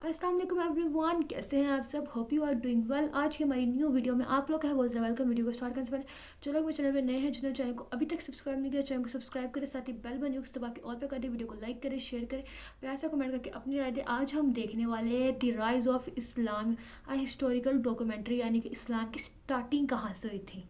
अस्सलाम वालेकुम एवरीवन, कैसे हैं आप सब। Hope you are doing well. आज की हमारी न्यू वीडियो में आप लोग का है बहुत ज़्यादा वेलकम। वीडियो को स्टार्ट करने से पहले जो लोग मेरे चैनल में नए हैं, जिन्होंने चैनल को अभी तक सब्सक्राइब नहीं किया, चैनल को सब्सक्राइब करें, साथ ही बेल बन उस दबा के ऑल पे कर दें, वीडियो को लाइक करें, शेयर करें, प्यार से कमेंट करके अपनी राय दें। आज हम देखने वाले हैं the rise of Islam, historical documentary, यानी कि इस्लाम की स्टार्टिंग कहाँ से हुई थी,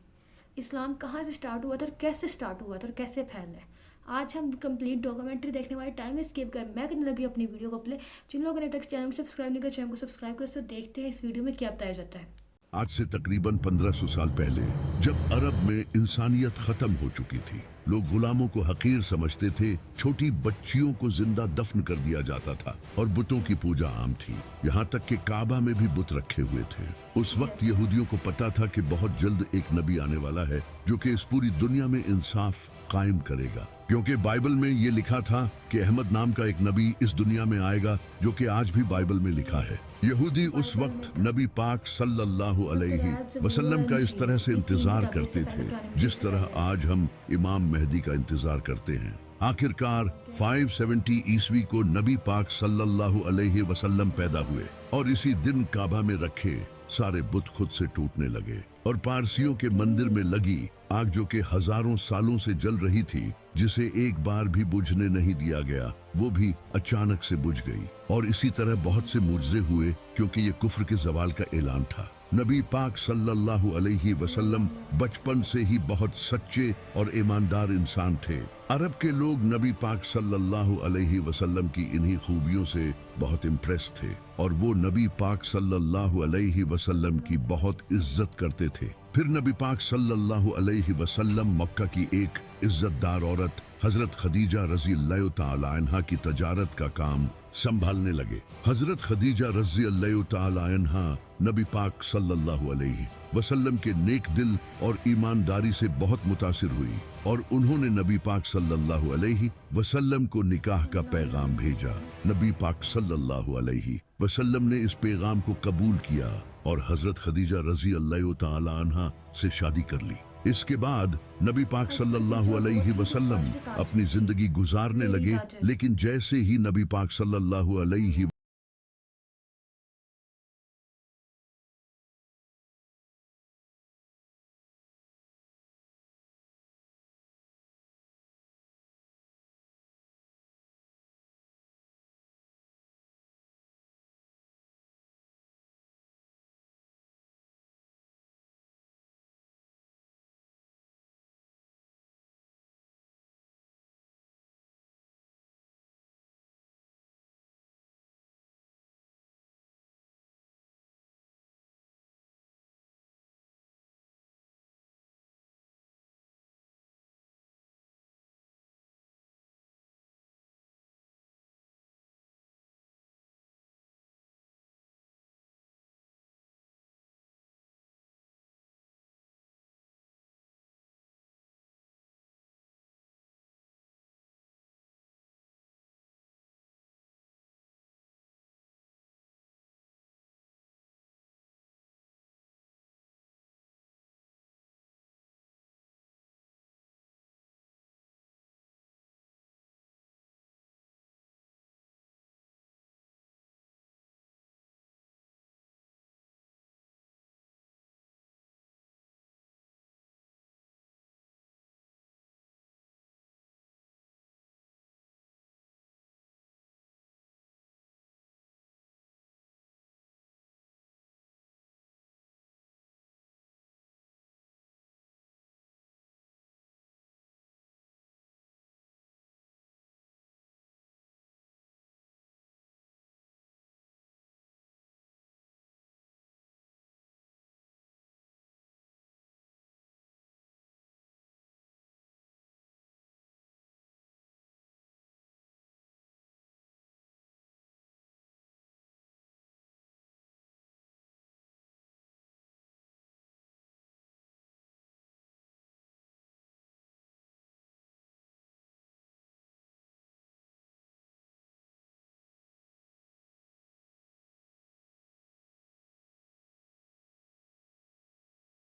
इस्लाम कहाँ से स्टार्ट हुआ था और कैसे स्टार्ट हुआ था और कैसे फैला है। आज हम कंप्लीट डॉक्यूमेंट्री देखने वाले। टाइम स्किप कर मैं कितनी लगी अपनी वीडियो को प्ले। जिन लोगों ने अभी तक चैनल को सब्सक्राइब नहीं किया, चैनल को सब्सक्राइब कर। तो देखते हैं इस वीडियो में क्या बताया जाता है। आज से तकरीबन 1500 साल पहले जब अरब में इंसानियत खत्म हो चुकी थी, लोग गुलामों को हकीर समझते थे, छोटी बच्चियों को जिंदा दफन कर दिया जाता था और बुतों की पूजा आम थी। यहाँ तक कि काबा में भी बुत रखे हुए थे। उस वक्त यहूदियों को पता था कि बहुत जल्द एक नबी आने वाला है जो कि इस पूरी दुनिया में इंसाफ कायम करेगा, क्योंकि बाइबल में ये लिखा था कि अहमद नाम का एक नबी इस दुनिया में आएगा, जो कि आज भी बाइबल में लिखा है। यहूदी उस वक्त नबी पाक सल्लल्लाहु अलैहि वसल्लम का इस तरह से इंतजार करते थे जिस तरह आज हम इमाम मेहदी का इंतजार करते हैं। आखिरकार 570 ईस्वी को नबी पाक सल्लल्लाहु अलैहि वसल्लम पैदा हुए और इसी दिन काबा में रखे सारे बुत खुद से टूटने लगे और पारसियों के मंदिर में लगी आग, जो कि हजारों सालों से जल रही थी, जिसे एक बार भी बुझने नहीं दिया गया, वो भी अचानक से बुझ गई। और इसी तरह बहुत से मुजज़े हुए, क्योंकि ये कुफ्र के जवाल का ऐलान था। नबी पाक सल्लल्लाहु अलैहि वसल्लम बचपन से ही बहुत सच्चे और ईमानदार इंसान थे। अरब के लोग नबी पाक सल्लल्लाहु अलैहि वसल्लम की इन्हीं खूबियों से बहुत इम्प्रेस थे और वो नबी पाक सल्लल्लाहु अलैहि वसल्लम की बहुत इज्जत करते थे। फिर नबी पाक सल्लल्लाहु अलैहि वसल्लम मक्का की एक इज्जतदार औरत हजरत खदीजा रज़ी अल्लाह तआला अन्हा की तजारत का काम संभालने लगे। हजरत खदीजा रज़ी अल्लाह तआला अन्हा नबी पाक सल्लल्लाहु अलैहि वसल्लम के नेक दिल और ईमानदारी से बहुत मुतासिर हुई और उन्होंने नबी पाक सल्लल्लाहु अलैहि वसल्लम को निकाह का पैगाम भेजा। नबी पाक सल्लल्लाहु अलैहि वसल्लम ने इस पैगाम को कबूल किया और हजरत खदीजा रज़ी अल्लाह तआला अन्हा से शादी कर ली। इसके बाद नबी पाक सल्लल्लाहु अलैहि वसल्लम अपनी जिंदगी गुजारने लगे, लेकिन जैसे ही नबी पाक सल्लल्लाहु अलैहि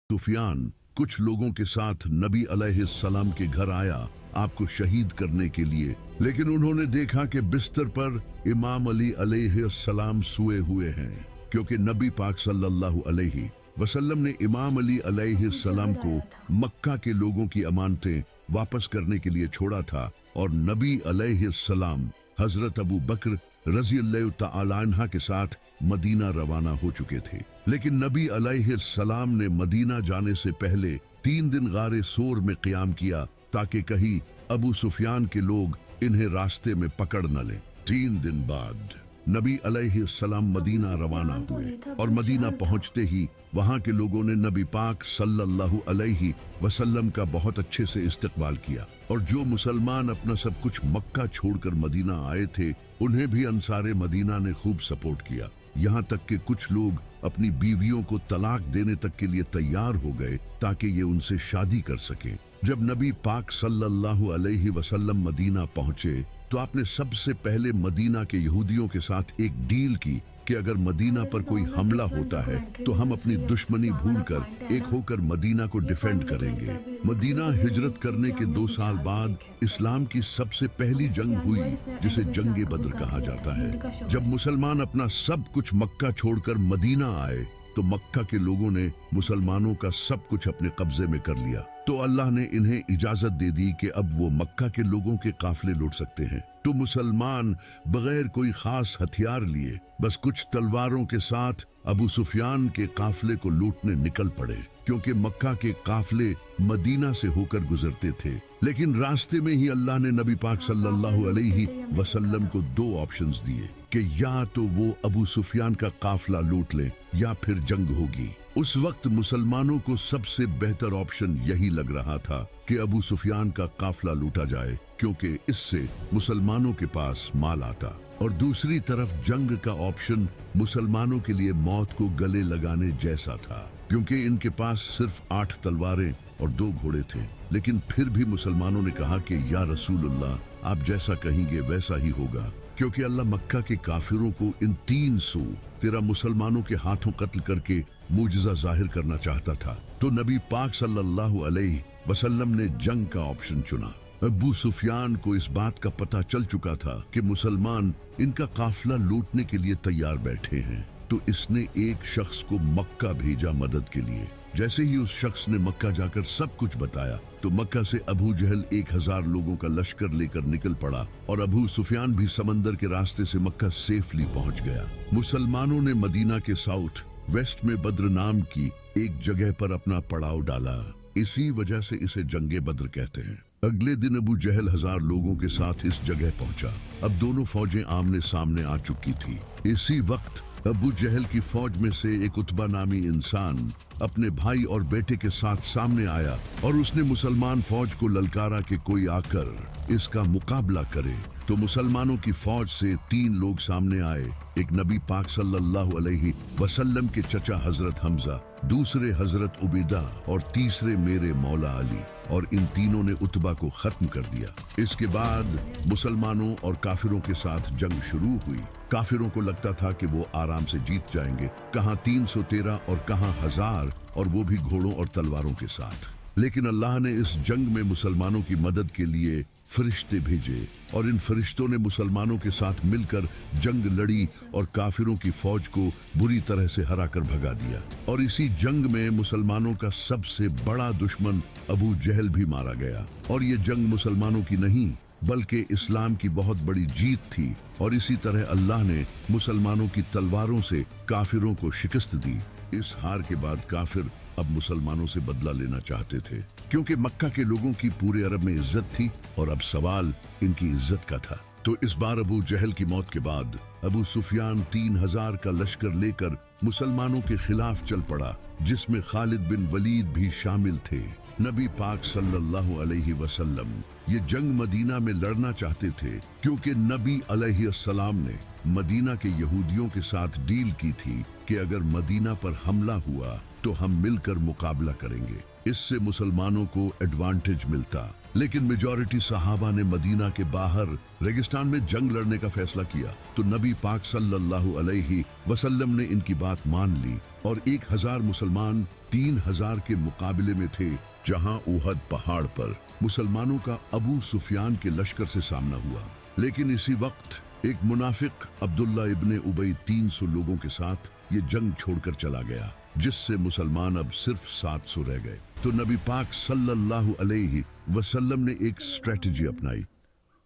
सुफियान कुछ लोगों के साथ नबी अलैहिस्सलाम के घर आया आपको शहीद करने के लिए, लेकिन उन्होंने देखा कि बिस्तर पर इमाम अली अलैहिस्सलाम सोए हुए हैं, क्योंकि नबी पाक सल्लल्लाहु अलैहि वसल्लम ने इमाम अली अलैहिस्सलाम को मक्का के लोगों की अमानतें वापस करने के लिए छोड़ा था और नबी अलैहिस्सलाम हजरत अबू बकर रज़ियल्लाहु तआला अन्हा के साथ मदीना रवाना हो चुके थे। लेकिन नबी अलैहिस्सलाम ने मदीना जाने से पहले 3 दिन गारे सोर में क़याम किया ताकि कहीं अबू सुफियान के लोग इन्हें रास्ते में पकड़ न लें। 3 दिन बाद नबी अलैहिस्सलाम मदीना रवाना हुए और मदीना पहुंचते ही वहां के लोगों ने नबी पाक सल्लल्लाहु अलैहि वसल्लम का बहुत अच्छे से इस्तकबाल किया और जो मुसलमान अपना सब कुछ मक्का छोड़कर मदीना आए थे उन्हें भी अंसारे मदीना ने खूब सपोर्ट किया। यहाँ तक कि कुछ लोग अपनी बीवियों को तलाक देने तक के लिए तैयार हो गए ताकि ये उनसे शादी कर सकें। जब नबी पाक सल्लल्लाहु अलैहि वसल्लम मदीना पहुंचे तो आपने सबसे पहले मदीना के यहूदियों के साथ एक डील की कि अगर मदीना पर कोई हमला होता है तो हम अपनी दुश्मनी भूलकर एक होकर मदीना को डिफेंड करेंगे। मदीना हिजरत करने के 2 साल बाद इस्लाम की सबसे पहली जंग हुई जिसे जंगे बद्र कहा जाता है। जब मुसलमान अपना सब कुछ मक्का छोड़कर मदीना आए तो मक्का के लोगों ने मुसलमानों का सब कुछ अपने कब्जे में कर लिया, तो अल्लाह ने इन्हें इजाजत दे दी कि अब वो मक्का के लोगों के काफिले लूट सकते हैं। तो मुसलमान बगैर कोई खास हथियार लिए बस कुछ तलवारों के साथ अबू सुफियान के काफिले को लूटने निकल पड़े, क्योंकि मक्का के काफिले मदीना से होकर गुजरते थे। लेकिन रास्ते में ही अल्लाह ने नबी पाक सल्लल्लाहु अलैहि वसल्लम को 2 ऑप्शंस दिए कि या तो वो अबू सुफियान का काफिला लूट ले या फिर जंग होगी। उस वक्त मुसलमानों को सबसे बेहतर ऑप्शन यही लग रहा था कि अबू सुफियान का काफिला लूटा जाए, क्योंकि इससे मुसलमानों के पास माल आता, और दूसरी तरफ जंग का ऑप्शन मुसलमानों के लिए मौत को गले लगाने जैसा था, क्योंकि इनके पास सिर्फ 8 तलवारें और 2 घोड़े थे। लेकिन फिर भी मुसलमानों ने कहा कि या रसूलुल्लाह, आप जैसा कहेंगे वैसा ही होगा, क्योंकि अल्लाह मक्का के काफिरों को इन 313 मुसलमानों के हाथों कत्ल करके मुजज़ा जाहिर करना चाहता था। तो नबी पाक सल्लल्लाहु अलैहि वसल्लम ने जंग का ऑप्शन चुना। अबू सुफियान को इस बात का पता चल चुका था कि मुसलमान इनका काफिला लूटने के लिए तैयार बैठे हैं, तो इसने एक शख्स को मक्का भेजा मदद के लिए। जैसे ही उस शख्स ने मक्का जाकर सब कुछ बताया तो मक्का से अबू जहल 1000 लोगों का लश्कर लेकर निकल पड़ा और अबू सुफियान भी समंदर के रास्ते से मक्का सेफली पहुंच गया। मुसलमानों ने मदीना के साउथ वेस्ट में बद्र नाम की एक जगह पर अपना पड़ाव डाला, इसी वजह से इसे जंगे बद्र कहते हैं। अगले दिन अबू जहल 1000 लोगों के साथ इस जगह पहुंचा। अब दोनों फौजें आमने सामने आ चुकी थी। इसी वक्त अबू जहल की फौज में से एक उतबा नामी इंसान अपने भाई और बेटे के साथ सामने आया और उसने मुसलमान फौज को ललकारा कि कोई आकर इसका मुकाबला करे। तो मुसलमानों की फौज से 3 लोग सामने आए, एक नबी पाक सल्लल्लाहु अलैहि वसल्लम के चचा हजरत हमजा, दूसरे हजरत उबैदा और तीसरे मेरे मौला अली, और इन तीनों ने उतबा को खत्म कर दिया। इसके बाद मुसलमानों और काफिरों के साथ जंग शुरू हुई। काफिरों को लगता था कि वो आराम से जीत जाएंगे, कहां 313 और कहां 1000, और वो भी घोड़ों और तलवारों के साथ। लेकिन अल्लाह ने इस जंग में मुसलमानों की मदद के लिए फरिश्ते भेजे और इन फरिश्तों ने मुसलमानों के साथ मिलकर जंग लड़ी और काफिरों की फौज को बुरी तरह से हराकर भगा दिया। और इसी जंग में मुसलमानों का सबसे बड़ा दुश्मन अबू जहल भी मारा गया। और ये जंग मुसलमानों की नहीं बल्कि इस्लाम की बहुत बड़ी जीत थी। और इसी तरह अल्लाह ने मुसलमानों की तलवारों से काफिरों को शिकस्त दी। इस हार के बाद काफिर अब मुसलमानों से बदला लेना चाहते थे, क्योंकि मक्का के लोगों की पूरे अरब में इज्जत थी और अब सवाल इनकी इज्जत का था। तो इस बार अबू जहल की मौत के बाद अबू सुफियान 3000 का लश्कर लेकर मुसलमानों के खिलाफ चल पड़ा, जिसमें खालिद बिन वलीद भी शामिल थे। नबी पाक सल्लल्लाहु अलैहि वसल्लम ये जंग मदीना में लड़ना चाहते थे, क्योंकि नबी अलैहिस्सलाम ने मदीना के यहूदियों के साथ डील की थी कि अगर मदीना पर हमला हुआ तो हम मिलकर मुकाबला करेंगे। इससे मुसलमानों को एडवांटेज मिलता। लेकिन मेजॉरिटी सहाबा ने मदीना के बाहर रेगिस्तान में जंग लड़ने का फैसला किया। तो नबी पाक सल्लल्लाहु अलैहि वसल्लम ने इनकी बात मान ली और 1000 मुसलमान 3000 के मुकाबले में थे, जहां उहद पहाड़ पर मुसलमानों का अबू सुफियान के लश्कर से सामना हुआ। लेकिन इसी वक्त एक मुनाफिक अब्दुल्ला इब्ने उबई 300 लोगों के साथ ये जंग छोड़कर चला गया, जिससे मुसलमान अब सिर्फ 700 रह गए। तो नबी पाक सल्लल्लाहु अलैहि वसल्लम ने एक स्ट्रेटजी अपनाई।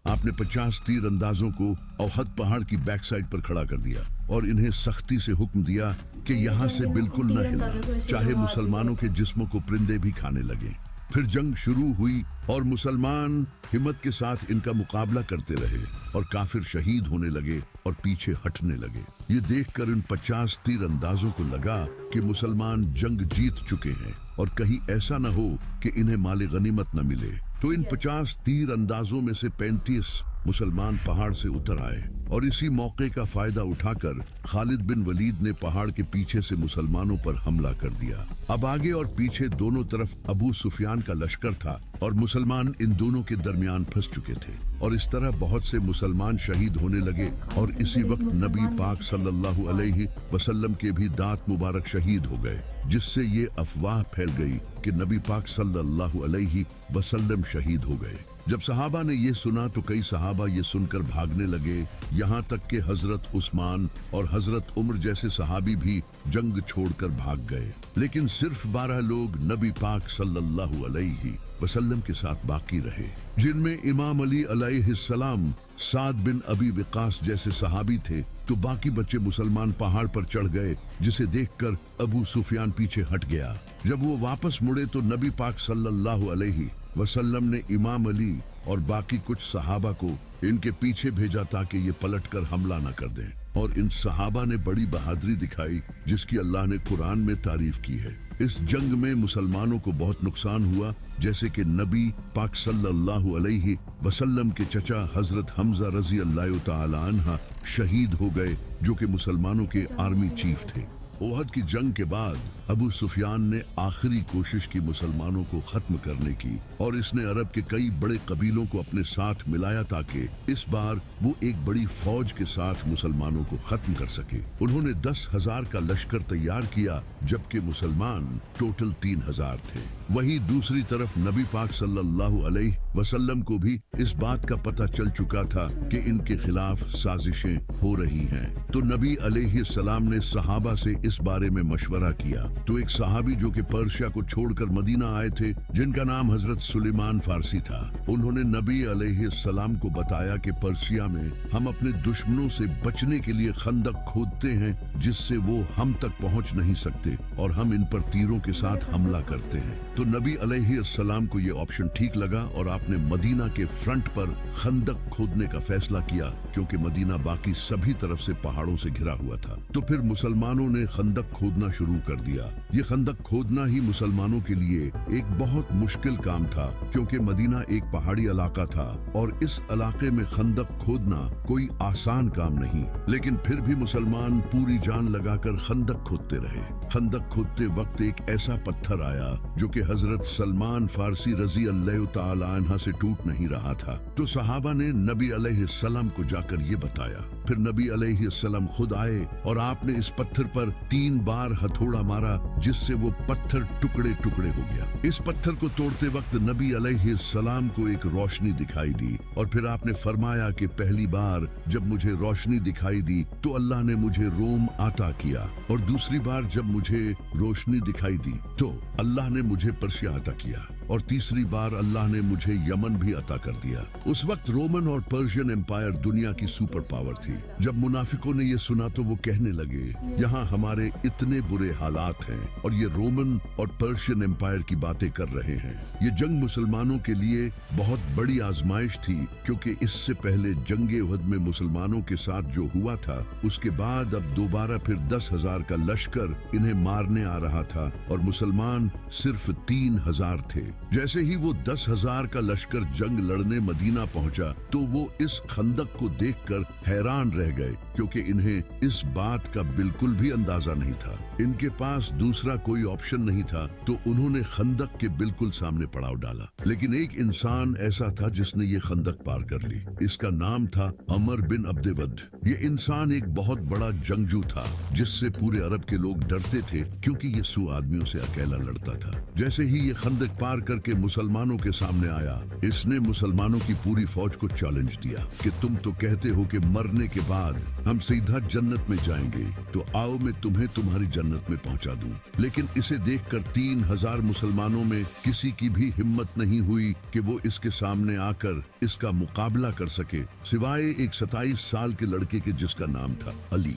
आपने 50 तीर अंदाजों को औहद पहाड़ की बैक साइड पर खड़ा कर दिया और इन्हें सख्ती से हुक्म दिया कि यहाँ से बिल्कुल न हिलना, चाहे मुसलमानों के जिस्मों को परिंदे भी खाने लगे। फिर जंग शुरू हुई और मुसलमान हिम्मत के साथ इनका मुकाबला करते रहे और काफिर शहीद होने लगे और पीछे हटने लगे। ये देखकर इन 50 तीर अंदाजों को लगा कि मुसलमान जंग जीत चुके हैं और कहीं ऐसा न हो कि इन्हें माले गनीमत न मिले। तो इन 50 तीर अंदाजों में से 35 मुसलमान पहाड़ से उतर आए और इसी मौके का फायदा उठाकर खालिद बिन वलीद ने पहाड़ के पीछे से मुसलमानों पर हमला कर दिया। अब आगे और पीछे दोनों तरफ अबू सुफियान का लश्कर था और मुसलमान इन दोनों के दरमियान फंस चुके थे और इस तरह बहुत से मुसलमान शहीद होने लगे। और इसी वक्त नबी पाक सल्लल्लाहु अलैहि वसल्लम के भी दांत मुबारक शहीद हो गए, जिससे ये अफवाह फैल गई कि नबी पाक सल्लल्लाहु अलैहि वसल्लम शहीद हो गए। जब सहाबा ने ये सुना तो कई सहाबा ये सुनकर भागने लगे, यहाँ तक कि हजरत उस्मान और हजरत उमर जैसे सहाबी भी जंग छोड़कर भाग गए। लेकिन सिर्फ 12 लोग नबी पाक सल्लल्लाहु अलैहि वसल्लम के साथ बाकी रहे, जिनमें इमाम अली अलैहिस्सलाम, साद बिन अबी वक़ास जैसे सहाबी थे। तो बाकी बच्चे मुसलमान पहाड़ पर चढ़ गए, जिसे देखकर अबू सुफियान पीछे हट गया। जब वो वापस मुड़े तो नबी पाक सल्लल्लाहु अलैहि वसल्लम ने इमाम अली और बाकी कुछ सहाबा को इनके पीछे भेजा ताकि ये पलटकर हमला न कर दें। और इन सहाबा ने बड़ी बहादुरी दिखाई, जिसकी अल्लाह ने कुरान में तारीफ की है। इस जंग में मुसलमानों को बहुत नुकसान हुआ, जैसे कि नबी पाक सल्लल्लाहु अलैहि वसल्लम के चचा हजरत हमजा रजी अल्लाह तआला अन्हा शहीद हो गए, जो कि मुसलमानों के आर्मी चीफ थे। ओहद की जंग के बाद अबू सुफियान ने आखिरी कोशिश की मुसलमानों को खत्म करने की और इसने अरब के कई बड़े कबीलों को अपने साथ मिलाया ताकि इस बार वो एक बड़ी फौज के साथ मुसलमानों को खत्म कर सके। उन्होंने 10,000 का लश्कर तैयार किया, जबकि मुसलमान टोटल 3,000 थे। वहीं दूसरी तरफ नबी पाक सल्लल्लाहु अलैहि वसल्लम को भी इस बात का पता चल चुका था कि इनके खिलाफ साजिशें हो रही हैं। तो नबी अलैहिस्सलाम ने सहाबा से इस बारे में मशवरा किया। तो एक सहाबी जो कि पर्शिया को छोड़कर मदीना आए थे, जिनका नाम हजरत सुलेमान फारसी था, उन्होंने नबी अलैहिस्सलाम को बताया कि पर्शिया में हम अपने दुश्मनों से बचने के लिए खंदक खोदते हैं, जिससे वो हम तक पहुंच नहीं सकते और हम इन पर तीरों के साथ हमला करते हैं। तो नबी अलैहिस्सलाम को ये ऑप्शन ठीक लगा और आपने मदीना के फ्रंट पर खंदक खोदने का फैसला किया, क्योंकि मदीना बाकी सभी तरफ से पहाड़ों से घिरा हुआ था। तो फिर मुसलमानों ने खंदक खोदना शुरू कर दिया। ये खंदक खोदना ही मुसलमानों के लिए एक बहुत मुश्किल काम था, क्योंकि मदीना एक पहाड़ी इलाका था और इस इलाके में खंदक खोदना कोई आसान काम नहीं। लेकिन फिर भी मुसलमान पूरी जान लगाकर खंदक खोदते रहे। खंदक खोदते वक्त एक ऐसा पत्थर आया जो कि हजरत सलमान फारसी रजी अल्लाह तआला अन्हा से टूट नहीं रहा था। तो सहाबा ने नबी अलैहिस्सलाम को जाकर ये बताया। फिर नबी अलैहिस्सलाम खुद आए और आपने इस पत्थर पर 3 बार हथौड़ा मारा, जिससे वो पत्थर टुकड़े टुकड़े हो गया। इस पत्थर को तोड़ते वक्त नबी अलैहिस्सलाम को एक रोशनी दिखाई दी और फिर आपने फरमाया कि पहली बार जब मुझे रोशनी दिखाई दी तो अल्लाह ने मुझे रोम अता किया, और दूसरी बार जब मुझे रोशनी दिखाई दी तो अल्लाह ने मुझे पर्शिया अता किया, और तीसरी बार अल्लाह ने मुझे यमन भी अता कर दिया। उस वक्त रोमन और पर्शियन एम्पायर दुनिया की सुपर पावर थी। जब मुनाफिकों ने ये सुना तो वो कहने लगे, यहाँ हमारे इतने बुरे हालात हैं और ये रोमन और पर्शियन एम्पायर की बातें कर रहे हैं। ये जंग मुसलमानों के लिए बहुत बड़ी आजमाइश थी, क्योंकि इससे पहले जंगे उहद में मुसलमानों के साथ जो हुआ था, उसके बाद अब दोबारा फिर 10,000 का लश्कर इन्हें मारने आ रहा था और मुसलमान सिर्फ 3,000 थे। जैसे ही वो 10,000 का लश्कर जंग लड़ने मदीना पहुंचा तो वो इस खंदक को देखकर हैरान रह गए, क्योंकि इन्हें इस बात का बिल्कुल भी अंदाजा नहीं था। इनके पास दूसरा कोई ऑप्शन नहीं था, तो उन्होंने खंदक के बिल्कुल सामने पड़ाव डाला। लेकिन एक इंसान ऐसा था जिसने ये खंदक पार कर ली। इसका नाम था अमर बिन अब्देवद। ये इंसान एक बहुत बड़ा जंगजू था, जिससे पूरे अरब के लोग डरते थे, क्योंकि ये 100 आदमियों से अकेला लड़ता था। जैसे ही ये खंदक पार करके मुसलमानों के सामने आया। इसने मुसलमानों की पूरी फौज को चैलेंज दिया कि तुम तो कहते हो कि मरने के बाद हम सीधा जन्नत में जाएंगे, तो आओ मैं तुम्हें तुम्हारी जन्नत में पहुंचा दूं। लेकिन इसे देखकर 3000 मुसलमानों में किसी की भी हिम्मत नहीं हुई कि वो इसके सामने आकर इसका मुकाबला कर सके, सिवाय एक 27 साल के लड़के के जिसका नाम था अली।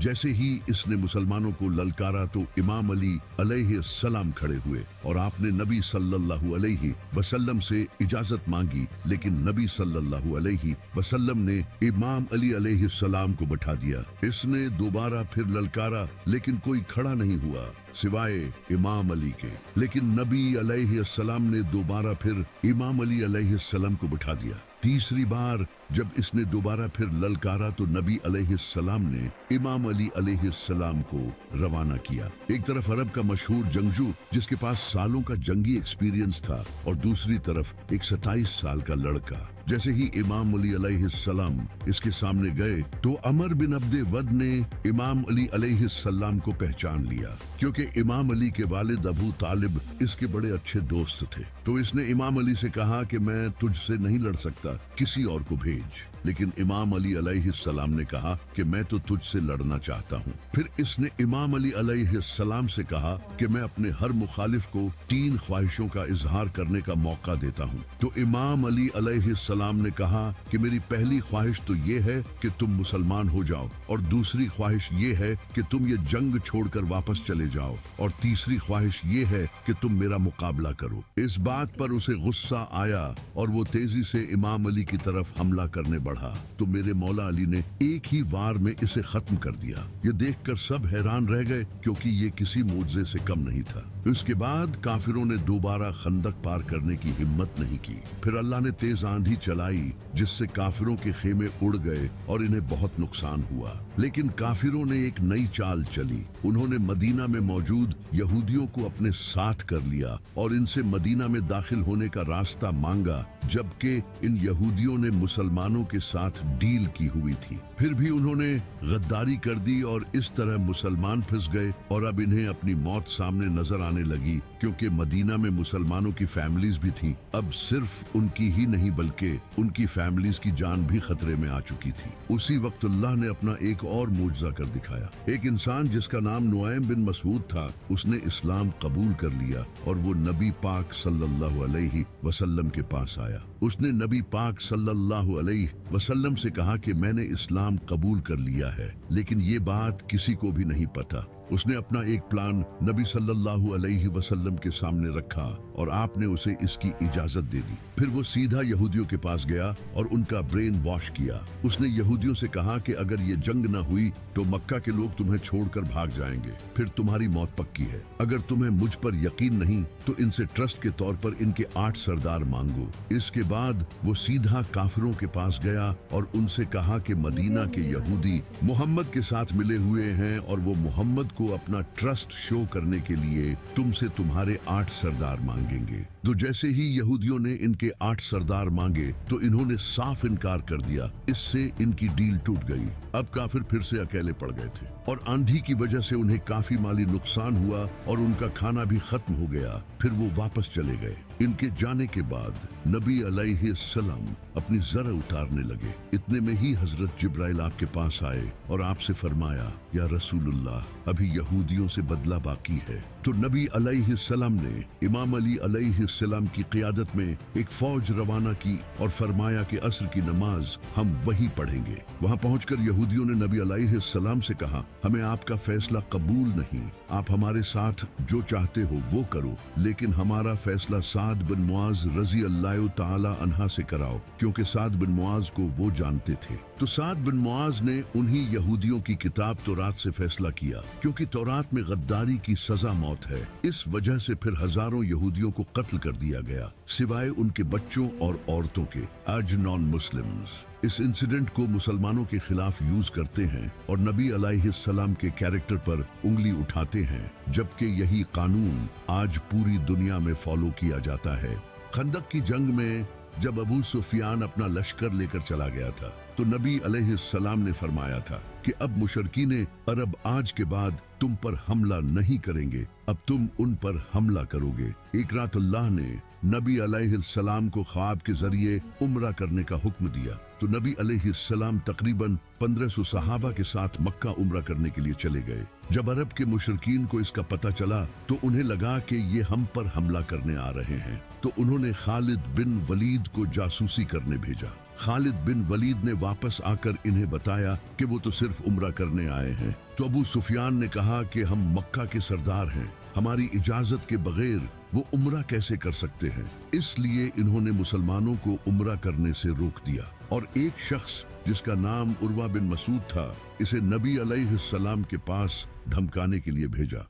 जैसे ही इसने मुसलमानों को ललकारा तो इमाम अली अलैहिस्सलाम खड़े हुए और आपने नबी सल्लल्लाहु अलैहि वसल्लम से इजाजत मांगी, लेकिन नबी सल्लल्लाहु अलैहि वसल्लम ने इमाम अली अलैहिस्सलाम को बैठा दिया। इसने दोबारा फिर ललकारा, लेकिन कोई खड़ा नहीं हुआ सिवाय इमाम अली के। लेकिन नबी अलैहिस्सलाम ने दोबारा फिर इमाम अली अलैहिस्सलाम को बैठा दिया। तीसरी बार जब इसने दोबारा फिर ललकारा तो नबी अलैहिस्सलाम ने इमाम अली अलैहिस्सलाम को रवाना किया। एक तरफ अरब का मशहूर जंगजू जिसके पास सालों का जंगी एक्सपीरियंस था, और दूसरी तरफ एक 27 साल का लड़का। जैसे ही इमाम अली अलैहिस्सलाम इसके सामने गए तो अमर बिन अब्दे वद ने इमाम अली अलैहिस्सलाम को पहचान लिया, क्योंकि इमाम अली के वालिद अबू तालिब इसके बड़े अच्छे दोस्त थे। तो इसने इमाम अली से कहा कि मैं तुझसे नहीं लड़ सकता, किसी और को भेज। लेकिन इमाम अली अलैहिस्सलाम ने कहा कि मैं तो तुझसे लड़ना चाहता हूँ। फिर इसने इमाम अली अलैहिस्सलाम से कहा कि मैं अपने हर मुखालिफ को 3 ख्वाहिशों का इजहार करने का मौका देता हूँ। तो इमाम अली अलैहिस्सलाम ने कहा कि मेरी पहली ख्वाहिश तो ये है कि तुम मुसलमान हो जाओ, और दूसरी ख्वाहिश ये है कि तुम ये जंग छोड़कर वापस चले जाओ, और तीसरी ख्वाहिश ये है कि तुम मेरा मुकाबला करो। इस बात पर उसे गुस्सा आया और वो तेजी से इमाम अली की तरफ हमला करने बढ़ा, तो मेरे मौला अली ने एक ही वार में इसे खत्म कर दिया। ये देखकर सब हैरान रह गए, क्योंकि ये किसी मुआजिजे से कम नहीं था। उसके बाद काफिरों ने दोबारा खंदक पार करने की हिम्मत नहीं की। फिर अल्लाह ने तेज आंधी चलाई, जिससे काफिरों के खेमे उड़ गए और इन्हें बहुत नुकसान हुआ। लेकिन काफिरों ने एक नई चाल चली। उन्होंने मदीना में मौजूद यहूदियों को अपने साथ कर लिया और इनसे मदीना में दाखिल होने का रास्ता मांगा, जबकि इन यहूदियों ने मुसलमानों के साथ डील की हुई थी। फिर भी उन्होंने गद्दारी कर दी और इस तरह मुसलमान फंस गए, और अब इन्हें अपनी मौत सामने नजर आने लगी, क्योंकि मदीना में मुसलमानों की फैमिलीज भी थी। अब सिर्फ उनकी ही नहीं बल्कि उनकी फैमिलीज की जान भी खतरे में आ चुकी थी। उसी वक्त अल्लाह ने अपना एक और मुजज़ा कर दिखाया। एक इंसान जिसका नाम नुआइम बिन मसूद था, उसने इस्लाम कबूल कर लिया और वो नबी पाक सल्लल्लाहु अलैहि वसल्लम के पास आया। उसने नबी पाक सल्लल्लाहु अलैहि वसल्लम से कहा कि मैंने इस्लाम कबूल कर लिया है, लेकिन ये बात किसी को भी नहीं पता। उसने अपना एक प्लान नबी सल्लल्लाहु अलैहि वसल्लम के सामने रखा और आपने उसे इसकी इजाजत दे दी। फिर वो सीधा यहूदियों के पास गया और उनका ब्रेन वॉश किया। उसने यहूदियों से कहा कि अगर ये जंग न हुई तो मक्का के लोग तुम्हें छोड़कर भाग जाएंगे, फिर तुम्हारी मौत पक्की है। अगर तुम्हें मुझ पर यकीन नहीं तो इनसे ट्रस्ट के तौर पर इनके 8 सरदार मांगो। इसके बाद वो सीधा काफिरों के पास गया और उनसे कहा कि मदीना के यहूदी मोहम्मद के साथ मिले हुए हैं और वो मोहम्मद को अपना ट्रस्ट शो करने के लिए तुमसे तुम्हारे 8 सरदार मांगेंगे। तो जैसे ही यहूदियों ने इनके 8 सरदार मांगे तो इन्होंने साफ इनकार कर दिया। इससे इनकी डील टूट गई। अब काफिर फिर से अकेले पड़ गए थे और आंधी की वजह से उन्हें काफी माली नुकसान हुआ और उनका खाना भी खत्म हो गया। फिर वो वापस चले गए। इनके जाने के बाद नबी अलैहिस्सलाम अपनी जरा उतारने लगे। इतने में ही हजरत जिब्राइल आपके पास आए और आपसे फरमाया, या रसूलुल्लाह, अभी यहूदियों से बदला बाकी है। तो नबी अलैहिस्सलाम ने इमाम अली अलैहिस्सलाम की क़ियादत में एक फौज रवाना की और फरमाया कि असर की नमाज हम वहीं पढ़ेंगे। वहां पहुंचकर यहूदियों ने नबी अलैहिस्सलाम से कहा, हमें आपका फैसला कबूल नहीं, आप हमारे साथ जो चाहते हो वो करो, लेकिन हमारा फैसला साद बिन मुआज रजी अल्लाह ताला अन्हा से कराओ, क्योंकि साद बिन मुआज को वो जानते थे। तो साद बिन मुआज ने उन्हीं यहूदियों की किताब तौरात से फैसला किया, क्योंकि तौरात में गद्दारी की सजा मौत है। इस वजह से फिर हजारों यहूदियों को कत्ल कर दिया गया, सिवाय उनके बच्चों और औरतों के। आज नॉन मुस्लिम्स इस इंसिडेंट को मुसलमानों के खिलाफ यूज करते हैं और नबी अलैहिस्सलाम के कैरेक्टर पर उंगली उठाते हैं, जबकि यही कानून आज पूरी दुनिया में फॉलो किया जाता है। खंदक की जंग में जब अबू सुफियान अपना लश्कर लेकर चला गया था तो नबी अलैहिस्सलाम ने फरमाया था कि अब मुशरकीन अरब आज के बाद तुम पर हमला नहीं करेंगे, अब तुम उन पर हमला करोगे। एक रात अल्लाह ने नबी अलैहिस्सलाम को ख्वाब के जरिए उम्रा करने का हुक्म दिया, तो नबी अलैहिस्सलाम तकरीबन 1500 सहाबा के साथ मक्का उम्रा करने के लिए चले गए। जब अरब के मुशरकीन को इसका पता चला तो उन्हें लगा कि ये हम पर हमला करने आ रहे हैं, तो उन्होंने खालिद बिन वलीद को जासूसी करने भेजा। खालिद बिन वलीद ने वापस आकर इन्हें बताया कि वो तो सिर्फ उम्रा करने आए हैं। तो अबू सुफियान ने कहा कि हम मक्का के सरदार हैं, हमारी इजाजत के बगैर वो उम्रा कैसे कर सकते हैं। इसलिए इन्होंने मुसलमानों को उम्रा करने से रोक दिया और एक शख्स जिसका नाम उर्वा बिन मसूद था, इसे नबी अलैहिस्सलाम के पास धमकाने के लिए भेजा।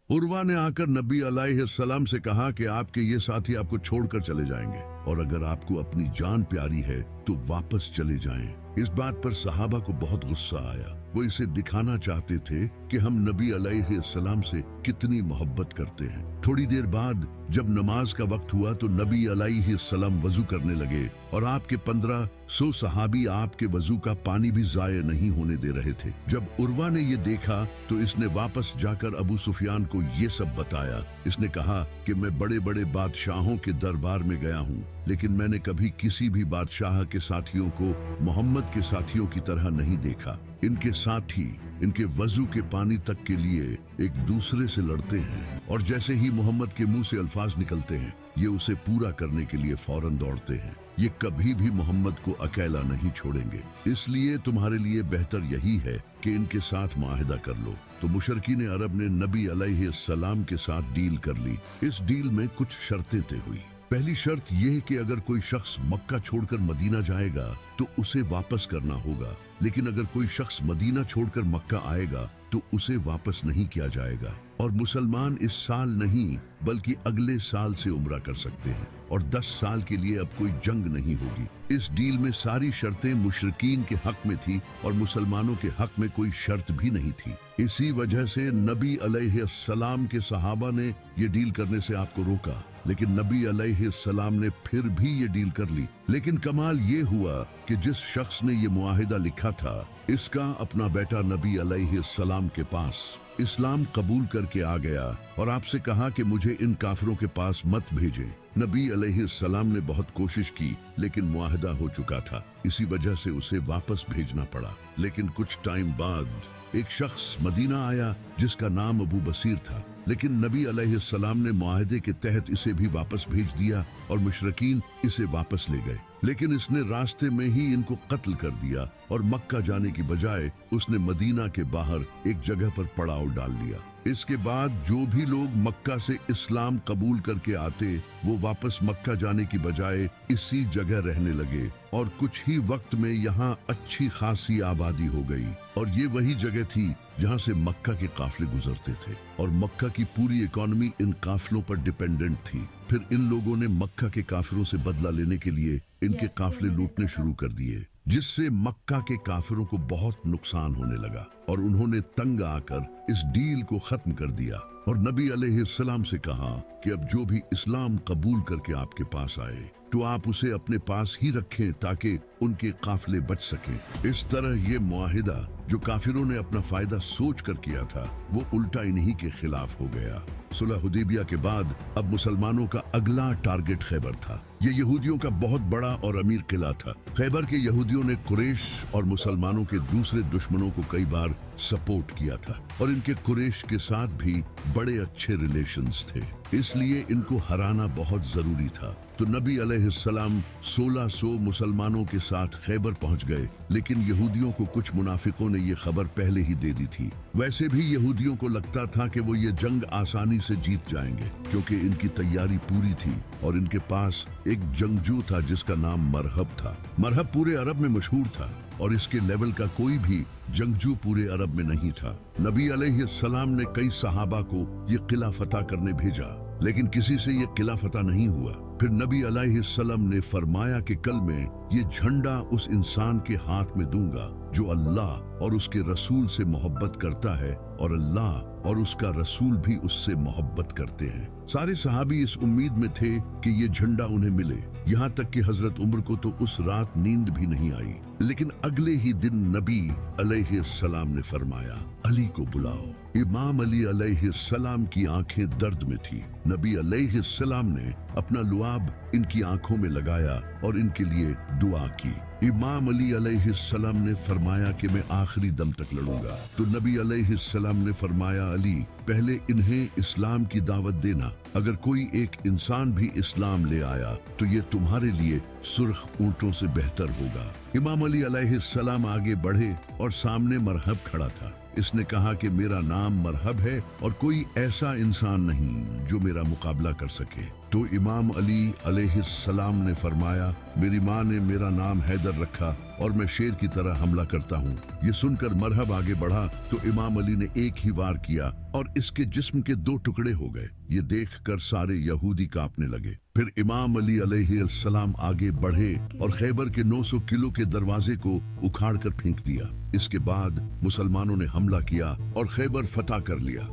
उर्वा ने आकर नबी अलैहिस्सलाम से कहा कि आपके ये साथी आपको छोड़कर चले जाएंगे और अगर आपको अपनी जान प्यारी है तो वापस चले जाएं। इस बात पर सहाबा को बहुत गुस्सा आया। वो इसे दिखाना चाहते थे कि हम नबी अलैहिस्सलाम से कितनी मोहब्बत करते हैं। थोड़ी देर बाद जब नमाज का वक्त हुआ तो नबी अलैहिस्सलाम वजू करने लगे और आपके 1500 सहाबी आपके वजू का पानी भी जाया नहीं होने दे रहे थे। जब उर्वा ने ये देखा तो इसने वापस जाकर अबू सुफियान को ये सब बताया। इसने कहा कि मैं बड़े बड़े बादशाहों के दरबार में गया हूँ, लेकिन मैंने कभी किसी भी बादशाह के साथियों को मोहम्मद के साथियों की तरह नहीं देखा। इनके साथी इनके वजू के पानी तक के लिए एक दूसरे से लड़ते हैं और जैसे ही मोहम्मद के मुंह से अल्फाज निकलते हैं ये उसे पूरा करने के लिए फौरन दौड़ते हैं। ये कभी भी मोहम्मद को अकेला नहीं छोड़ेंगे, इसलिए तुम्हारे लिए बेहतर यही है कि इनके साथ मुआहिदा कर लो। तो मुशरकीन अरब ने नबी अलैहिस्सलाम के साथ डील कर ली। इस डील में कुछ शर्तें तय हुई। पहली शर्त यह कि अगर कोई शख्स मक्का छोड़कर मदीना जाएगा तो उसे वापस करना होगा, लेकिन अगर कोई शख्स मदीना छोड़कर मक्का आएगा तो उसे वापस नहीं किया जाएगा और मुसलमान इस साल नहीं बल्कि अगले साल से उम्रा कर सकते हैं और 10 साल के लिए अब कोई जंग नहीं होगी। इस डील में सारी शर्तें मुशरिकीन के हक में थी और मुसलमानों के हक में कोई शर्त भी नहीं थी। इसी वजह से नबी अलैहिस्सलाम के सहाबा ने ये डील करने से आपको रोका, लेकिन नबी अलैहिस्सलाम ने फिर भी ये डील कर ली। लेकिन कमाल ये हुआ कि जिस शख्स ने ये मुआहिदा लिखा था इसका अपना बेटा नबी अलैहिस्सलाम के पास इस्लाम कबूल करके आ गया और आपसे कहा कि मुझे इन काफिरों के पास मत भेजें। नबी अलैहिस्सलाम ने बहुत कोशिश की लेकिन मुआहिदा हो चुका था, इसी वजह से उसे वापस भेजना पड़ा। लेकिन कुछ टाइम बाद एक शख्स मदीना आया जिसका नाम अबू बसीर था, लेकिन नबी अलैहिस्सलाम ने मुआहिदे के तहत इसे भी वापस भेज दिया और मुशरिकीन इसे वापस ले गए। लेकिन इसने रास्ते में ही इनको कत्ल कर दिया और मक्का जाने की बजाय उसने मदीना के बाहर एक जगह पर पड़ाव डाल लिया। इसके बाद जो भी लोग मक्का से इस्लाम कबूल करके आते वो वापस मक्का जाने की बजाय इसी जगह रहने लगे और कुछ ही वक्त में यहाँ अच्छी खासी आबादी हो गई और ये वही जगह थी जहाँ से मक्का के काफिले गुजरते थे और मक्का की पूरी इकोनॉमी इन काफिलों पर डिपेंडेंट थी। फिर इन लोगों ने मक्का के काफिरों से बदला लेने के लिए इनके काफिले लूटने शुरू कर दिए, जिससे मक्का के काफिरों को बहुत नुकसान होने लगा और उन्होंने तंग आकर इस डील को खत्म कर दिया और नबी अलैहिस्सलाम से कहा कि अब जो भी इस्लाम कबूल करके आपके पास आए तो आप उसे अपने पास ही रखें ताकि उनके काफिले बच सकें। इस तरह ये मुआहिदा जो काफिरों ने अपना फायदा सोच कर किया था वो उल्टा इन्हीं के खिलाफ हो गया। सुलह हुदैबिया के बाद अब मुसलमानों का अगला टारगेट खैबर था। ये यहूदियों का बहुत बड़ा और अमीर किला था। खैबर के यहूदियों ने कुरैश और मुसलमानों के दूसरे दुश्मनों को कई बार सपोर्ट किया था और इनके कुरैश के साथ भी बड़े अच्छे रिलेशंस थे, इसलिए इनको हराना बहुत जरूरी था। तो नबी अलैहिस्सलाम 1600 मुसलमानों के साथ खैबर पहुंच गए, लेकिन यहूदियों को कुछ मुनाफिकों ने ये खबर पहले ही दे दी थी। वैसे भी यहूदियों को लगता था कि वो ये जंग आसानी से जीत जाएंगे क्योंकि इनकी तैयारी पूरी थी और इनके पास एक जंगजू था जिसका नाम मरहब था। मरहब पूरे अरब में मशहूर था और इसके लेवल का कोई भी जंगजू पूरे अरब में नहीं था। नबी अलैहिस्सलाम ने कई सहाबा को ये किला फतह करने भेजा, लेकिन किसी से ये किला फतह नहीं हुआ। फिर नबी अलैहिस्सलाम ने फरमाया कि कल मैं ये झंडा उस इंसान के हाथ में दूंगा जो अल्लाह और उसके रसूल से मोहब्बत करता है और अल्लाह और उसका रसूल भी उससे मोहब्बत करते हैं। सारे सहाबी इस उम्मीद में थे कि ये झंडा उन्हें मिले, यहाँ तक कि हजरत उमर को तो उस रात नींद भी नहीं आई। लेकिन अगले ही दिन नबी अलैहिस्सलाम ने फरमाया, अली को बुलाओ। इमाम अली अलैहिस्सलाम की आंखें दर्द में थी। नबी अलैहिस्सलाम ने अपना लुआब इनकी आंखों में लगाया और इनके लिए दुआ की। इमाम अली अलैहिस्सलाम ने फरमाया कि मैं आखिरी दम तक लड़ूंगा। तो नबी अलैहिस्सलाम ने फरमाया, अली पहले इन्हें इस्लाम की दावत देना। अगर कोई एक इंसान भी इस्लाम ले आया तो ये तुम्हारे लिए सुर्ख ऊंटों से बेहतर होगा। इमाम अली अलैहिस्सलाम आगे बढ़े और सामने मरहब खड़ा था। इसने कहा कि मेरा नाम मरहब है और कोई ऐसा इंसान नहीं जो मेरा मुकाबला कर सके। तो इमाम अली अलैहिस्सलाम ने फरमाया, मेरी माँ ने मेरा नाम हैदर रखा और मैं शेर की तरह हमला करता हूँ। ये सुनकर मरहब आगे बढ़ा तो इमाम अली ने एक ही वार किया और इसके जिस्म के 2 टुकड़े हो गए। ये देखकर सारे यहूदी कांपने लगे। फिर इमाम अली अलैहिस्सलाम आगे बढ़े और खैबर के 900 किलो के दरवाजे को उखाड़ कर फेंक दिया। इसके बाद मुसलमानों ने हमला किया और खैबर फतह कर लिया।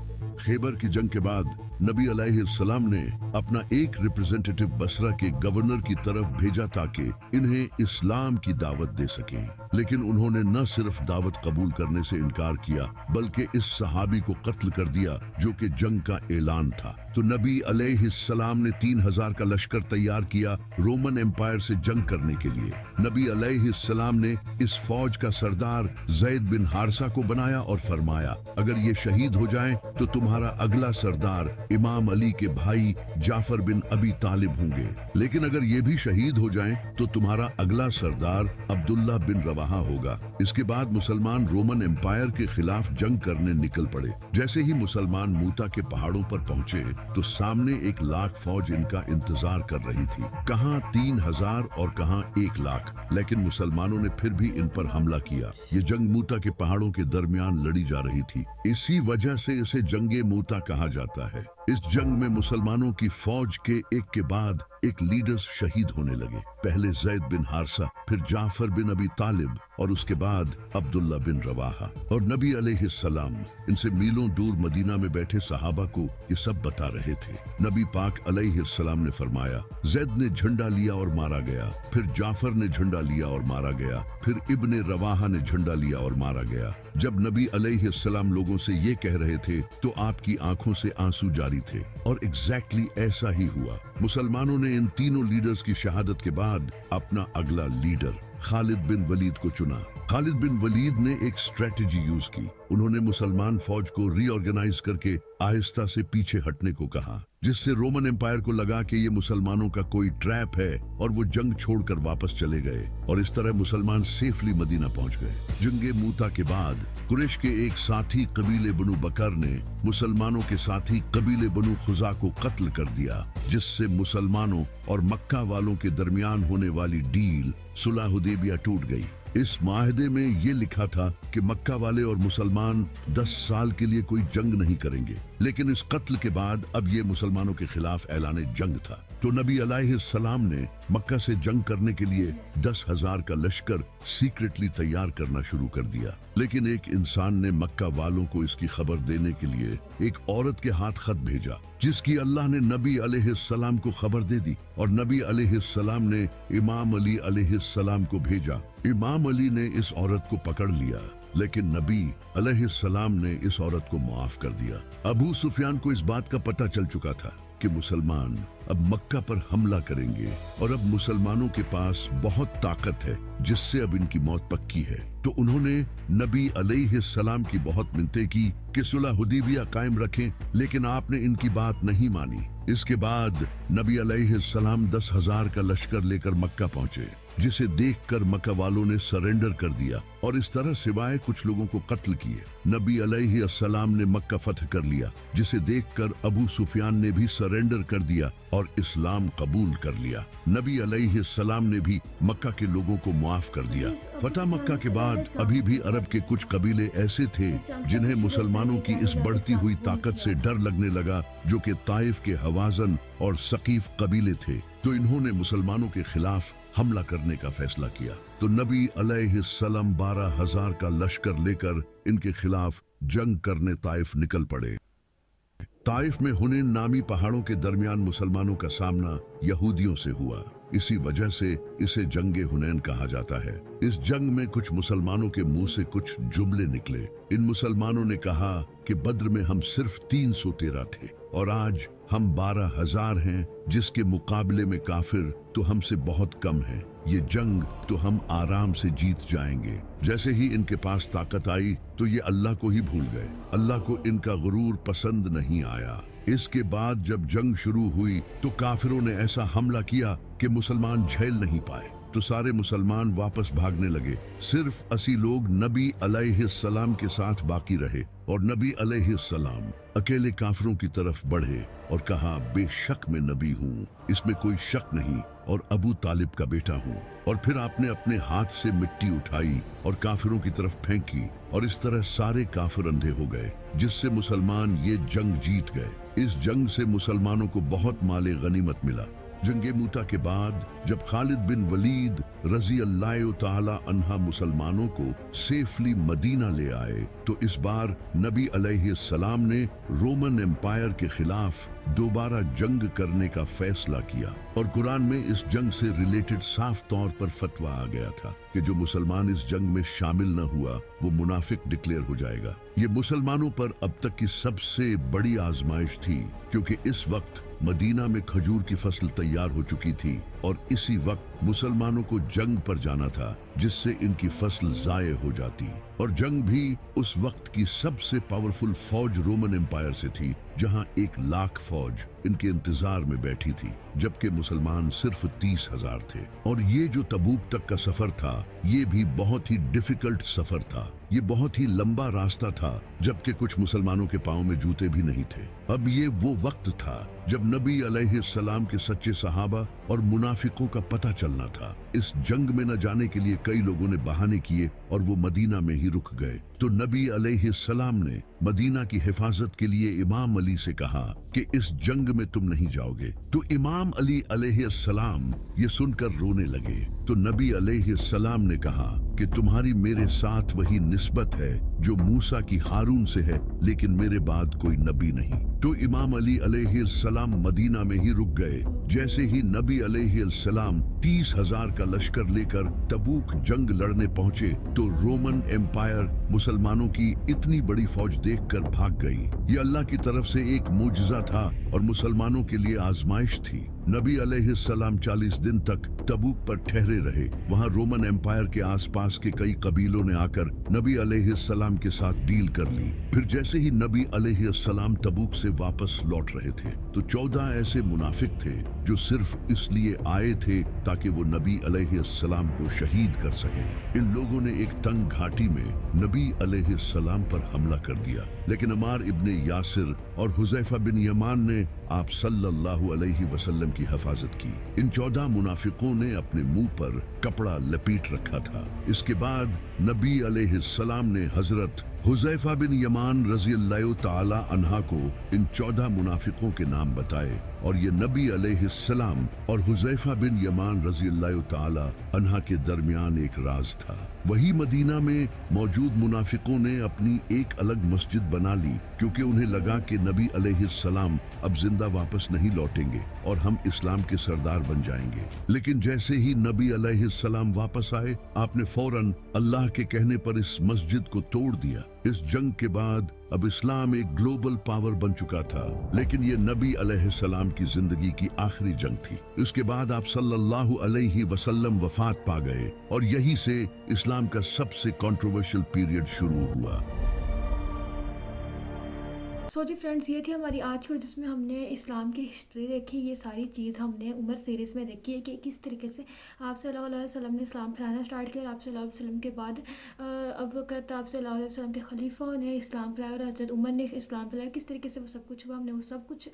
खैबर की जंग के बाद नबी अलैहिस्सलाम ने अपना एक रिप्रेजेंटेटिव बसरा के गवर्नर की तरफ भेजा ताकि इन्हें इस्लाम की दावत दे सकें। लेकिन उन्होंने न सिर्फ दावत कबूल करने से इनकार किया बल्कि इस सहाबी को कत्ल कर दिया जो कि जंग का ऐलान था। तो नबी अलैहिस्सलाम ने 3000 का लश्कर तैयार किया रोमन एम्पायर से जंग करने के लिए। नबी अलैहिस्सलाम ने इस फौज का सरदार ज़ैद बिन हारसा को बनाया और फरमाया, अगर ये शहीद हो जाएं तो तुम्हारा अगला सरदार इमाम अली के भाई जाफर बिन अबी तालिब होंगे, लेकिन अगर ये भी शहीद हो जाएं तो तुम्हारा अगला सरदार अब्दुल्ला बिन रवाहा होगा। इसके बाद मुसलमान रोमन एम्पायर के खिलाफ जंग करने निकल पड़े। जैसे ही मुसलमान मूता के पहाड़ों पर पहुंचे तो सामने 1 लाख फौज इनका इंतजार कर रही थी। कहां 3000 और कहां 1 लाख, लेकिन मुसलमानों ने फिर भी इन पर हमला किया। ये जंग मूता के पहाड़ों के दरमियान लड़ी जा रही थी। इसी वजह से इसे जंगे मूता कहा जाता है। इस जंग में मुसलमानों की फौज के एक के बाद एक लीडर्स शहीद होने लगे। पहले ज़ैद बिन हारसा, फिर जाफर बिन अबी तालिब और उसके बाद अब्दुल्ला बिन रवाहा। और नबी अलैहिस्सलाम इनसे मीलों दूर मदीना में बैठे सहाबा को ये सब बता रहे थे। नबी पाक अलैहिस्सलाम ने फरमाया, ज़ैद ने झंडा लिया और मारा गया, फिर जाफर ने झंडा लिया और मारा गया, फिर इब्ने रवाहा ने झंडा लिया और मारा गया। जब नबी अलैहिस्सलाम लोगों से ये कह रहे थे तो आपकी आंखों से आंसू जारी थे और एग्जैक्टली ऐसा ही हुआ। मुसलमानों ने इन तीनों लीडर्स की शहादत के बाद अपना अगला लीडर खालिद बिन वलीद को चुना। खालिद बिन वलीद ने एक स्ट्रेटजी यूज की। उन्होंने मुसलमान फौज को रीऑर्गेनाइज करके आहिस्ता से पीछे हटने को कहा, जिससे रोमन एम्पायर को लगा कि ये मुसलमानों का कोई ट्रैप है और वो जंग छोड़कर वापस चले गए। और इस तरह मुसलमान सेफली मदीना पहुंच गए। जंगे मूता के बाद कुरैश के एक साथी कबीले बनु बकर ने मुसलमानों के साथी कबीले बनु खुजा को कत्ल कर दिया, जिससे मुसलमानों और मक्का वालों के दरमियान होने वाली डील सुलह हुदैबिया टूट गई। इस माहदे में ये लिखा था कि मक्का वाले और मुसलमान 10 साल के लिए कोई जंग नहीं करेंगे, लेकिन इस कत्ल के बाद अब ये मुसलमानों के खिलाफ ऐलान जंग था। तो नबी अलैहिस्सलाम ने मक्का से जंग करने के लिए 10,000 का लश्कर सीक्रेटली तैयार करना शुरू कर दिया। लेकिन एक इंसान ने मक्का वालों को इसकी खबर देने के लिए एक औरत के हाथ खत भेजा, जिसकी अल्लाह ने नबी अलैहिस्सलाम को खबर दे दी। और नबी अलैहिस्सलाम ने इमाम अली अलैहिस्सलाम को भेजा। इमाम अली ने इस औरत को पकड़ लिया, लेकिन नबी अलैहिस्सलाम ने इस औरत को माफ कर दिया। अबू सुफियान को इस बात का पता चल चुका था कि मुसलमान अब मक्का पर हमला करेंगे और अब मुसलमानों के पास बहुत ताकत है, जिससे अब इनकी मौत पक्की है। तो उन्होंने नबी अलैहिस्सलाम की बहुत मिन्नतें की कि सुलह हुदैबिया कायम रखें, लेकिन आपने इनकी बात नहीं मानी। इसके बाद नबी अलैहिस्सलाम 10,000 का लश्कर लेकर मक्का पहुंचे, जिसे देखकर मक्का वालों ने सरेंडर कर दिया और इस तरह सिवाय कुछ लोगों को कत्ल किए। नबी अलैहिस्सलाम ने मक्का फतह कर लिया, जिसे देखकर अबू सुफियान ने भी सरेंडर कर दिया और इस्लाम कबूल कर लिया। नबी अलैहिस्सलाम ने भी मक्का के लोगों को माफ कर दिया। फतह मक्का के बाद अभी भी अरब के कुछ कबीले ऐसे थे जिन्हें मुसलमानों की इस बढ़ती हुई ताकत से डर लगने लगा, जो कि ताइफ के हवाजन और सकीफ कबीले थे। तो इन्होंने मुसलमानों के खिलाफ हमला करने का फैसला किया। तो नबी अलैहिस्सलाम 12,000 का लश्कर लेकर इनके खिलाफ जंग करने ताइफ निकल पड़े। ताइफ में हुनैन नामी पहाड़ों के दरमियान मुसलमानों का सामना यहूदियों से हुआ। इसी वजह से इसे जंगे हुनैन कहा जाता है। इस जंग में कुछ मुसलमानों के मुंह से कुछ जुमले निकले। इन मुसलमानों ने कहा कि बद्र में हम सिर्फ 313 थे और आज हम 12,000 हैं, जिसके मुकाबले में काफिर तो हमसे बहुत कम हैं। ये जंग तो हम आराम से जीत जाएंगे। जैसे ही इनके पास ताकत आई तो ये अल्लाह को ही भूल गए। अल्लाह को इनका गुरूर पसंद नहीं आया। इसके बाद जब जंग शुरू हुई तो काफिरों ने ऐसा हमला किया कि मुसलमान झेल नहीं पाए, तो सारे मुसलमान वापस भागने लगे। सिर्फ 80 लोग नबी अलैहिस्सलाम के साथ बाकी रहे और नबी अलैहिस्सलाम अकेले काफिरों की तरफ बढ़े और कहा, बेशक मैं नबी हूँ, इसमें कोई शक नहीं, और अबू तालिब का बेटा हूँ। और फिर आपने अपने हाथ से मिट्टी उठाई और काफिरों की तरफ फेंकी और इस तरह सारे काफिर अंधे हो गए, जिससे मुसलमान ये जंग जीत गए। इस जंग से मुसलमानों को बहुत माले गनीमत मिला। जंगे मूता के बाद जब खालिद बिन वलीद रजी अल्लाह ताला अन्हा मुसलमानों को सेफली मदीना ले आए तो इस बार नबी अलैहिस्सलाम ने रोमन एम्पायर के खिलाफ दोबारा जंग करने का फैसला किया और कुरान में इस जंग से रिलेटेड साफ तौर पर फतवा आ गया था कि जो मुसलमान इस जंग में शामिल न हुआ वो मुनाफिक डिक्लेयर हो जाएगा। ये मुसलमानों पर अब तक की सबसे बड़ी आजमाइश थी, क्योंकि इस वक्त मदीना में खजूर की फसल तैयार हो चुकी थी और इसी वक्त मुसलमानों को जंग पर जाना था, जिससे इनकी फसल जाये हो जाती। और जंग भी उस वक्त की सबसे पावरफुल फौज रोमन एम्पायर से थी, जहां 1 लाख फौज इनके इंतजार में बैठी थी, जबकि मुसलमान सिर्फ 30,000 थे। और ये जो तबूक तक का सफर था, ये भी बहुत ही डिफिकल्ट सफर था। ये बहुत ही लंबा रास्ता था, जबकि कुछ मुसलमानों के पांव में जूते भी नहीं थे। अब ये वो वक्त था जब नबी अलैहिस्सलाम के सच्चे सहाबा और मुनाफिकों का पता चलना था। इस जंग में न जाने के लिए कई लोगों ने बहाने किए और वो मदीना में ही रुक गए। तो नबी अलैहिस्सलाम ने मदीना की हिफाजत के लिए इमाम अली से कहा कि इस जंग में तुम नहीं जाओगे। तो इमाम अली अलैहिस्सलाम ये सुनकर रोने लगे। तो नबी अलैहिस्सलाम ने कहा कि तुम्हारी मेरे साथ वही निस्बत है जो मूसा की हारून से है, लेकिन मेरे बाद कोई नबी नहीं। तो इमाम अली अलैहिस्सलाम मदीना में ही रुक गए। जैसे ही नबी अलैहिस्सलाम 30,000 का लश्कर लेकर तबूक जंग लड़ने पहुंचे तो रोमन एम्पायर मुसलमानों की इतनी बड़ी फौज देखकर भाग गई। ये अल्लाह की तरफ से एक मुजज़ा था और मुसलमानों के लिए आजमाइश थी। नबी अलैहिस्सलाम 40 दिन तक तबूक पर ठहरे रहे। वहां रोमन एम्पायर के आसपास के कई कबीलों ने आकर नबी अलैहिस्सलाम के साथ डील कर ली। फिर जैसे ही नबी अलैहिस्सलाम तबूक से वापस लौट रहे थे तो 14 ऐसे मुनाफिक थे जो सिर्फ इसलिए आए थे ताकि वो नबी अलैहिस्सलाम को शहीद कर सकें। इन लोगों ने एक तंग घाटी में नबी अलैहिस्सलाम पर हमला कर दिया, लेकिन अमार इब्ने यासिर और हुज़ैफा बिन यमान ने आप सल्लल्लाहु अलैहि वसल्लम की हिफाजत की। इन 14 मुनाफिकों ने अपने मुंह पर कपड़ा लपेट रखा था। इसके बाद नबी अलैहिस्सलाम ने हजरत हुज़ैफा बिन यमान रज़ियल्लाहु ताला अन्हा को इन 14 मुनाफिकों के नाम बताए और ये नबी अलैहिस्सलाम और हुज़ैफा बिन यमान रज़ियल्लाहु ताला अन्हा के दरमियान एक राज था। वही मदीना में मौजूद मुनाफिकों ने अपनी एक अलग मस्जिद बना ली, क्योंकि उन्हें लगा कि नबी अलैहिस्सलाम अब जिंदा वापस नहीं लौटेंगे और हम इस्लाम के सरदार बन जाएंगे। लेकिन जैसे ही नबी अलैहिस्सलाम वापस आए, आपने फौरन अल्लाह के कहने पर इस मस्जिद को तोड़ दिया। इस जंग के बाद अब इस्लाम एक ग्लोबल पावर बन चुका था, लेकिन ये नबी अलैहिस्सलाम की जिंदगी की आखिरी जंग थी। इसके बाद आप सल्लल्लाहु अलैहि वसल्लम वफात पा गए और यहीं से इस्लाम का सबसे कंट्रोवर्शियल पीरियड शुरू हुआ। सो जी फ्रेंड्स, ये थी हमारी आज की, जिसमें हमने इस्लाम की हिस्ट्री देखी। ये सारी चीज़ हमने उमर सीरीज़ में देखी है कि किस तरीके से आप सल्लल्लाहु अलैहि वसल्लम ने इस्लाम फैलाना स्टार्ट किया और आप सल्लल्लाहु अलैहि वसल्लम के बाद अब वक्त आप सल्लल्लाहु अलैहि वसल्लम के खलीफा ने इस्लाम फैलाया और हज़रत उमर ने इस्लाम फैलाया। किस तरीके से वो सब कुछ हुआ, हमने वो सब कुछ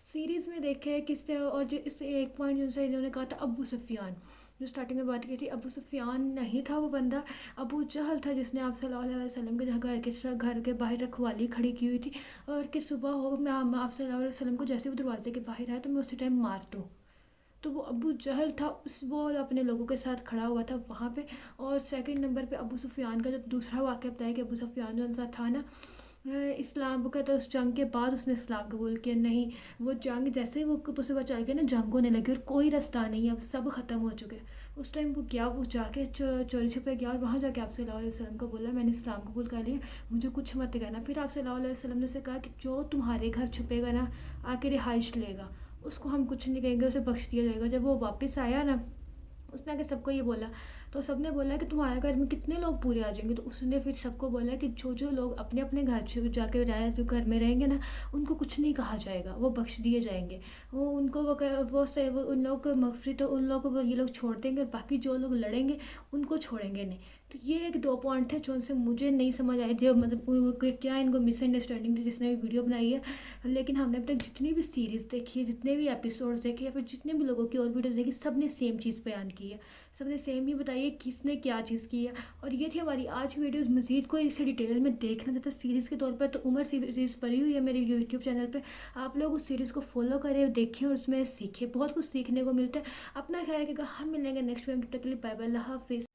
सीरीज़ में देखे है। किस और जो इस एक पॉइंट जो इन्होंने कहा था अबू सुफियान, जो स्टार्टिंग में बात की थी, अबू सुफियान नहीं था वो बंदा, अबू जहल था, जिसने आप सल्लल्लाहु अलैहि वसल्लम के घर के बाहर रखवाली खड़ी की हुई थी और कि सुबह हो मैं आप सल्लल्लाहु अलैहि वसल्लम को जैसे वो दरवाजे के बाहर आया तो मैं उसी टाइम मार दूँ। तो वो अबू जहल था, वो अपने लोगों के साथ खड़ा हुआ था वहाँ पे। और सेकंड नंबर पे अबू सुफियान का जब दूसरा वाक़या बताया कि अबू सुफियान जो था ना, اسلام وہ کہتا ہے اس جنگ کے بعد اس نے اسلام قبول کیا، نہیں وہ جنگ جیسے ہی وہ اسے پتہ چل گیا نا جنگ ہونے لگی اور کوئی رستہ نہیں ہے، اب سب ختم ہو چکے، اس ٹائم وہ گیا، وہ جا کے چوری چھپے گیا اور وہاں جا کے آپ صلی اللہ علیہ وسلم کو بولا میں نے اسلام قبول کر لیا، مجھے کچھ مت کہنا۔ پھر آپ صلی اللہ علیہ وسلم نے اسے کہا کہ جو تمہارے گھر چھپے گا نا آ کے رہائش لے گا، اس کو ہم کچھ نہیں کہیں گے، اسے بخش دیا جائے گا۔ جب وہ واپس آیا نا اس نے آ کے سب کو یہ بولا، تو سب نے بولا کہ تمہارے گھر میں کتنے لوگ پورے آ جائیں گے، تو اس نے پھر سب کو بولا کہ جو جو لوگ اپنے اپنے گھر جا کے جو گھر میں رہیں گے نا ان کو کچھ نہیں کہا جائے گا، وہ بخش دیے جائیں گے، وہ ان کو وہ ان لوگوں کو مغفرت، ان لوگوں کو یہ لوگ چھوڑ دیں گے اور باقی جو لوگ لڑیں گے ان کو چھوڑیں گے نہیں۔ تو یہ ایک دو پوائنٹ تھے جو ان سے مجھے نہیں سمجھ آئے تھے، مطلب کیا ان کو مس انڈرسٹینڈنگ تھی جس نے بھی ویڈیو بنائی ہے۔ لیکن ہم نے اب تک جتنی بھی سیریز دیکھی ہے، جتنے بھی ایپیسوڈز دیکھے یا پھر جتنے بھی لوگوں کی اور ویڈیوز دیکھی، سب نے سیم چیز بیان کی ہے، سب نے سیم ہی بتائی ہے کس نے کیا چیز کی ہے۔ اور یہ تھی ہماری آج کی ویڈیوز۔ مزید کوئی اسے ڈیٹیل میں دیکھنا چاہتا ہے سیریز کے طور پر تو عمر سیریز پڑی ہوئی ہے میرے یوٹیوب چینل پہ، آپ لوگ اس سیریز کو فالو کریں، دیکھیں اور اس میں سیکھیں، بہت کچھ سیکھنے کو ملتا ہے۔ اپنا خیال رکھیے گا، ہم ملیں گے نیکسٹ ویڈیو میں، تب تک کے لیے بائے بائے، اللہ حافظ۔